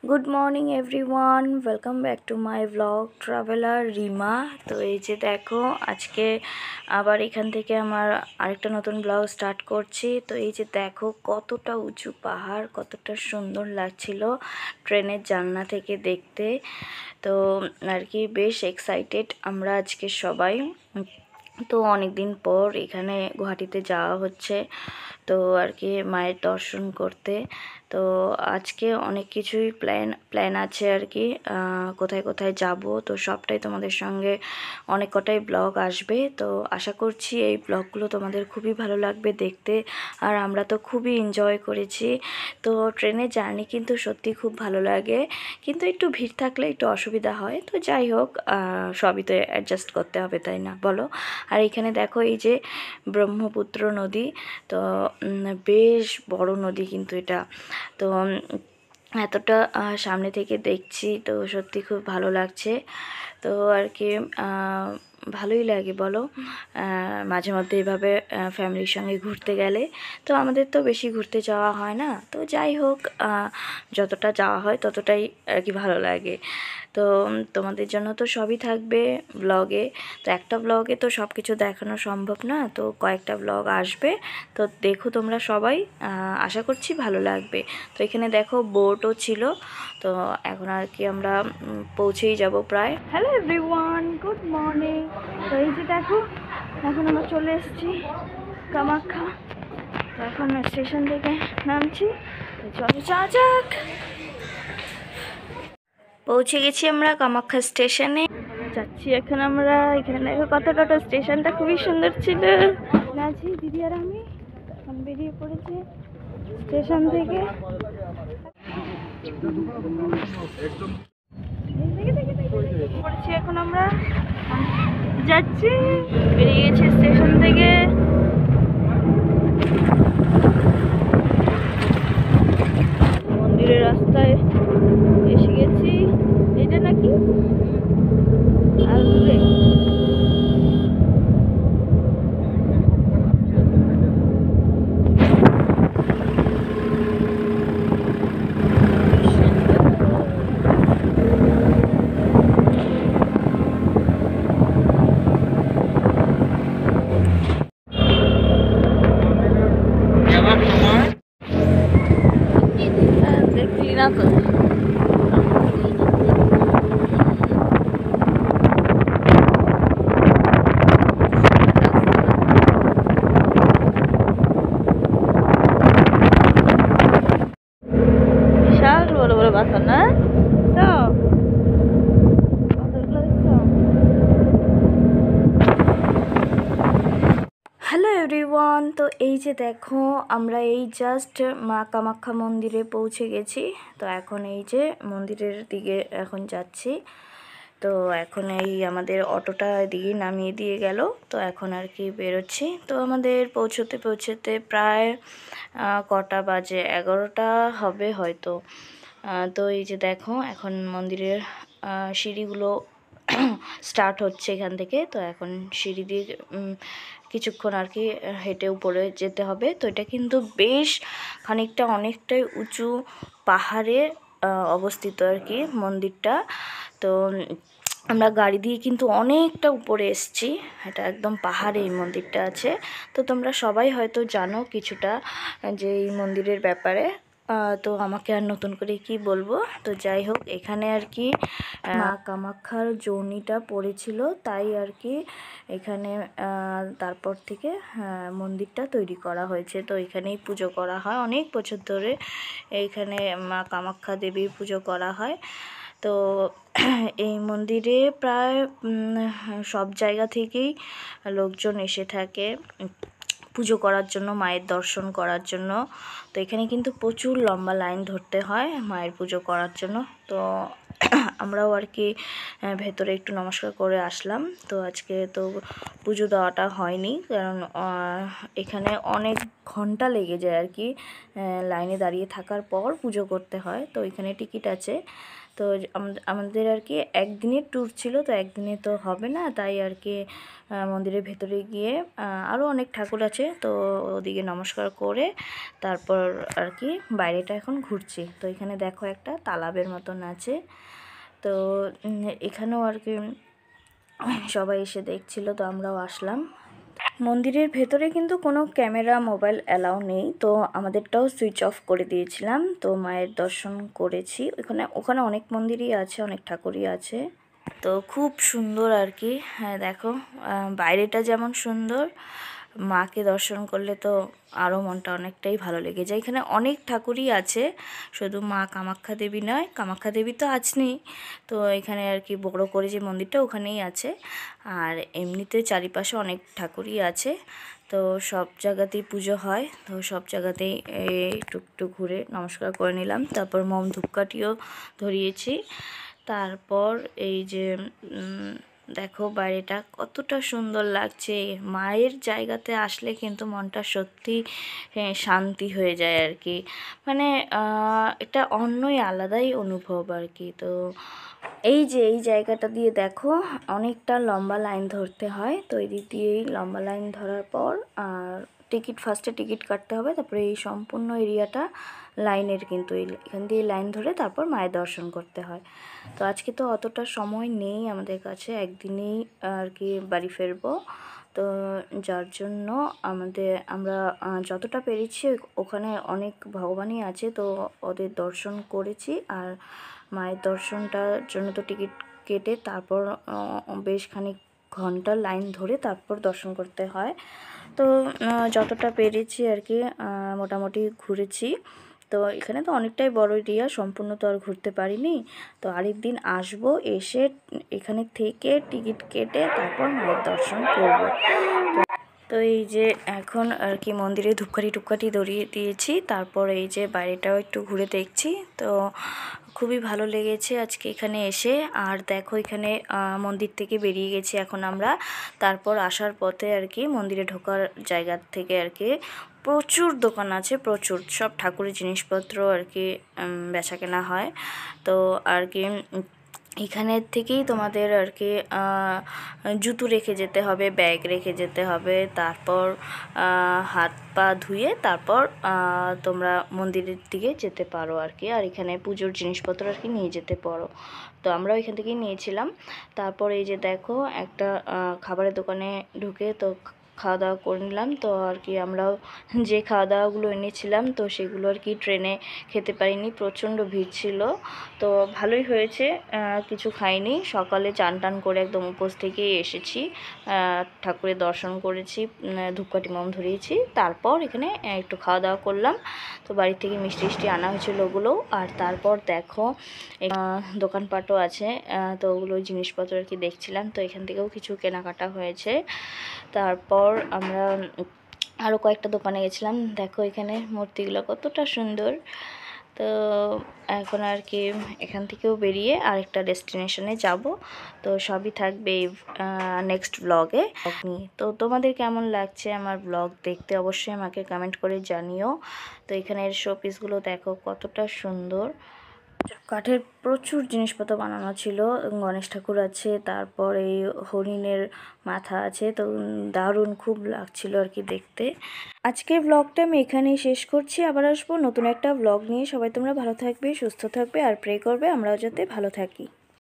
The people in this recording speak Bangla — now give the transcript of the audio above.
Good morning everyone, welcome back to my blog traveller Rima. তো এই যে দেখো, আজকে আবার এখান থেকে আমার আরেকটা নতুন ব্লগ স্টার্ট করছি। তো এই যে দেখো কতটা উঁচু পাহাড়, কতটা সুন্দর লাগছিল ট্রেনের জানলা থেকে দেখতে। তো আর কি বেশ এক্সাইটেড আমরা আজকে সবাই। তো অনেক দিন পর এখানে গুয়াহাটিতে যাওয়া হচ্ছে, তো আর কি মায়ের দর্শন করতে। তো আজকে অনেক কিছুই প্ল্যান আছে আর কি, কোথায় কোথায় যাব তো সবটাই তোমাদের সঙ্গে অনেক কটাই ব্লগ আসবে। তো আশা করছি এই ব্লগগুলো তোমাদের খুবই ভালো লাগবে দেখতে। আর আমরা তো খুবই এনজয় করেছি। তো ট্রেনের জার্নি কিন্তু সত্যি খুব ভালো লাগে, কিন্তু একটু ভিড় থাকলে একটু অসুবিধা হয়। তো যাই হোক, সবই তো অ্যাডজাস্ট করতে হবে, তাই না বলো। আর এখানে দেখো এই যে ব্রহ্মপুত্র নদী, তো বেশ বড় নদী কিন্তু এটা। তো এতটা সামনে থেকে দেখছি তো সত্যি খুব ভালো লাগছে। তো আর কি ভালোই লাগে বলো, মাঝে মধ্যে এভাবে ফ্যামিলির সঙ্গে ঘুরতে গেলে। তো আমাদের তো বেশি ঘুরতে যাওয়া হয় না, তো যাই হোক যতটা যাওয়া হয় ততটাই আর কি ভালো লাগে। তো তোমাদের জন্য তো সবই থাকবে ব্লগে। তো একটা ব্লগে তো সব কিছু দেখানো সম্ভব না, তো কয়েকটা ব্লগ আসবে। তো দেখো তোমরা সবাই, আশা করছি ভালো লাগবে। তো এখানে দেখো বোটও ছিল। তো এখন আর কি আমরা পৌঁছেই যাব প্রায়। Hello everyone, good morning. তো এই যে দেখো এখন আমরা চলে এসেছি কামাখ্যা। তো এখন স্টেশন থেকে নামছি, তো চলো যাওয়া যাক। পৌঁছে গেছি আমরা কামাখ্যা স্টেশনে, যাচ্ছি এখন আমরা। এখানে দেখো কতটা স্টেশনটা খুবই সুন্দর ছিল। আছি দিদি আর আমি এখন বেরিয়ে পড়েছি স্টেশন থেকে। পড়েছি এখন আমরা, যাচ্ছি, বেরিয়ে গেছি স্টেশন থেকে। মন্দিরের রাস্তায় এসে গেছি। এটা নাকি আর দূরে দেখলি না তো। বিশাল বড় বড় পাথর না, তো পাথরগুলো দেখছো। হ্যালো এভরিওয়ান, তো এই যে দেখো আমরা এই জাস্ট মা কামাখ্যা মন্দিরে পৌঁছে গেছি। তো এখন এই যে মন্দিরের দিকে এখন যাচ্ছি। তো এখন এই আমাদের অটোটা দিকে নামিয়ে দিয়ে গেল, তো এখন আর কি বেরোচ্ছি। তো আমাদের পৌঁছতে পৌঁছতে প্রায় কটা বাজে, 11টা হবে হয়তো। তো এই যে দেখো এখন মন্দিরের সিঁড়িগুলো স্টার্ট হচ্ছে এখান থেকে। তো এখন সিঁড়ি দিয়ে কিছুক্ষণ আর কি হেঁটে উপরে যেতে হবে। তো এটা কিন্তু বেশ খানিকটা অনেকটাই উঁচু পাহাড়ে অবস্থিত আর কি মন্দিরটা। তো আমরা গাড়ি দিয়ে কিন্তু অনেকটা উপরে এসেছি, এটা একদম পাহাড়ে এই মন্দিরটা আছে। তো তোমরা সবাই হয়তো জানো কিছুটা যে এই মন্দিরের ব্যাপারে। তো আমাকে আর নতুন করে কি বলবো। তো যাই হোক, এখানে আর কি মা কামাখ্যার জর্নিটা পড়েছিল, তাই আর কি এখানে তারপর থেকে মন্দিরটা তৈরি করা হয়েছে। তো এখানেই পুজো করা হয় অনেক বছর ধরে, এইখানে মা কামাখ্যা দেবীর পুজো করা হয়। তো এই মন্দিরে প্রায় সব জায়গা থেকেই লোকজন এসে থাকে পুজো করার জন্য, মায়ের দর্শন করার জন্য। তো এখানে কিন্তু প্রচুর লম্বা লাইন ধরতে হয় মায়ের পুজো করার জন্য। তো আমরাও আর কি ভেতরে একটু নমস্কার করে আসলাম। তো আজকে তো পুজো দেওয়াটা হয়নি, কারণ এখানে অনেক ঘন্টা লেগে যায় আর কি, লাইনে দাঁড়িয়ে থাকার পর পুজো করতে হয়। তো এখানে টিকিট আছে। তো আমাদের আর কি একদিনের ট্যুর ছিল, তো একদিনে তো হবে না, তাই আর কি মন্দিরের ভেতরে গিয়ে আরও অনেক ঠাকুর আছে, তো ওদিকে নমস্কার করে তারপর আর কি বাইরেটা এখন ঘুরছি। তো এখানে দেখো একটা তালাবের মতন আছে, তো এখানেও আর কি সবাই এসে দেখছিল, তো আমরাও আসলাম। মন্দিরের ভেতরে কিন্তু কোনো ক্যামেরা মোবাইল অ্যালাউ নেই, তো আমাদেরটাও সুইচ অফ করে দিয়েছিলাম। তো মায়ের দর্শন করেছি। ওখানে অনেক মন্দিরই আছে, অনেক ঠাকুরই আছে, তো খুব সুন্দর আর কি। হ্যাঁ দেখো, বাইরেটা যেমন সুন্দর, মাকে দর্শন করলে তো আরও মনটা অনেকটাই ভালো লেগে যায়। এখানে অনেক ঠাকুরই আছে, শুধু মা কামাখ্যা দেবী নয়, কামাখ্যা দেবী তো আছেনই, তো এখানে আর কি বড় করে যে মন্দিরটা ওখানেই আছে, আর এমনিতে চারিপাশে অনেক ঠাকুরই আছে। তো সব জায়গাতেই পুজো হয়, তো সব জায়গাতেই একটু ঘুরে নমস্কার করে নিলাম। তারপর মম ধূপকাঠিও ধরিয়েছি। তারপর এই যে দেখো বাইরেটা কতটা সুন্দর লাগছে। মায়ের জায়গাতে আসলে কিন্তু মনটা সত্যি শান্তি হয়ে যায় আর কি, মানে এটা অন্যই আলাদাই অনুভব আর কি। তো এই যে এই জায়গাটা দিয়ে দেখো অনেকটা লম্বা লাইন ধরতে হয়, তো এই দিক দিয়েই লম্বা লাইন ধরার পর আর ফার্স্টে টিকিট কাটতে হবে, তারপরে এই সম্পূর্ণ এরিয়াটা লাইনের, কিন্তু এখান দিয়ে লাইন ধরে তারপর মায়ের দর্শন করতে হয়। তো আজকে তো অতটা সময় নেই আমাদের কাছে, একদিনেই আর কি বাড়ি ফিরবো, তো যার জন্য আমরা যতটা পেরেছি ওখানে অনেক ভগবানই আছে, তো ওদের দর্শন করেছি। আর মায়ের দর্শনটার জন্য তো টিকিট কেটে তারপর বেশ খানিক ঘন্টা লাইন ধরে তারপর দর্শন করতে হয়। তো যতটা পেরেছি আর কি মোটামুটি ঘুরেছি। তো এখানে তো অনেকটাই বড় এরিয়া, সম্পূর্ণ তো আর ঘুরতে পারিনি। তো আরেকদিন আসবো, এসে এখানে থেকে টিকিট কেটে তারপর মায়ের দর্শন করব। তো এই যে এখন আর কি মন্দিরে ধূপকাঠি ধরিয়ে দিয়েছি, তারপর এই যে বাইরেটাও একটু ঘুরে দেখছি। তো খুবই ভালো লেগেছে আজকে এখানে এসে। আর দেখো এখানে মন্দির থেকে বেরিয়ে গেছি এখন আমরা। তারপর আসার পথে আর কি মন্দিরে ঢোকার জায়গা থেকে আর কি প্রচুর দোকান আছে, প্রচুর সব ঠাকুরের জিনিসপত্র আর কি বেচা কেনা হয়। তো আর কি এখানের থেকেই তোমাদের আর কি জুতো রেখে যেতে হবে, ব্যাগ রেখে যেতে হবে, তারপর হাত পা ধুয়ে তারপর তোমরা মন্দিরের দিকে যেতে পারো আর কি। আর এখানে পুজোর জিনিসপত্র আর কি নিয়ে যেতে পারো, তো আমরাও এখান থেকেই নিয়েছিলাম। তারপর এই যে দেখো একটা খাবারের দোকানে ঢুকে তো খাওয়া দাওয়া করে নিলাম। তো আর কি আমরাও যে খাওয়া দাওয়াগুলো এনেছিলাম তো সেগুলো আর কি ট্রেনে খেতে পারিনি, প্রচণ্ড ভিড় ছিল। তো ভালোই হয়েছে, কিছু খাইনি। সকালে চান টান করে একদম উপোস থেকেই এসেছি, ঠাকুরের দর্শন করেছি, ধূপকাঠি মম ধরিয়েছি, তারপর এখানে একটু খাওয়া দাওয়া করলাম। তো বাড়ি থেকে মিষ্টি আনা হয়েছিল ওগুলো। আর তারপর দেখো দোকানপাটও আছে, তো ওগুলো জিনিসপত্র আর কি দেখছিলাম। তো এখান থেকেও কিছু কেনাকাটা হয়েছে। তারপর আমরা আরও কয়েকটা দোকানে গেছিলাম। দেখো এখানে মূর্তিগুলো কতটা সুন্দর। তো এখন আর কি এখান থেকেও বেরিয়ে আরেকটা ডেস্টিনেশনে যাব। তো সবই থাকবে নেক্সট ব্লগে নিয়ে। তো তোমাদের কেমন লাগছে আমার ব্লগ দেখতে অবশ্যই আমাকে কমেন্ট করে জানিও। তো এখানের শো পিসগুলো দেখো কতটা সুন্দর, কাঠের প্রচুর জিনিসপত্র বানানো ছিল। গণেশ ঠাকুর আছে, তারপর এই হরিণের মাথা আছে, তো দারুণ খুব লাগছিল আর কি দেখতে। আজকের ব্লগটা আমি এখানেই শেষ করছি, আবার আসবো নতুন একটা ব্লগ নিয়ে। সবাই তোমরা ভালো থাকবে, সুস্থ থাকবে, আর প্রে করবে আমরাও যাতে ভালো থাকি।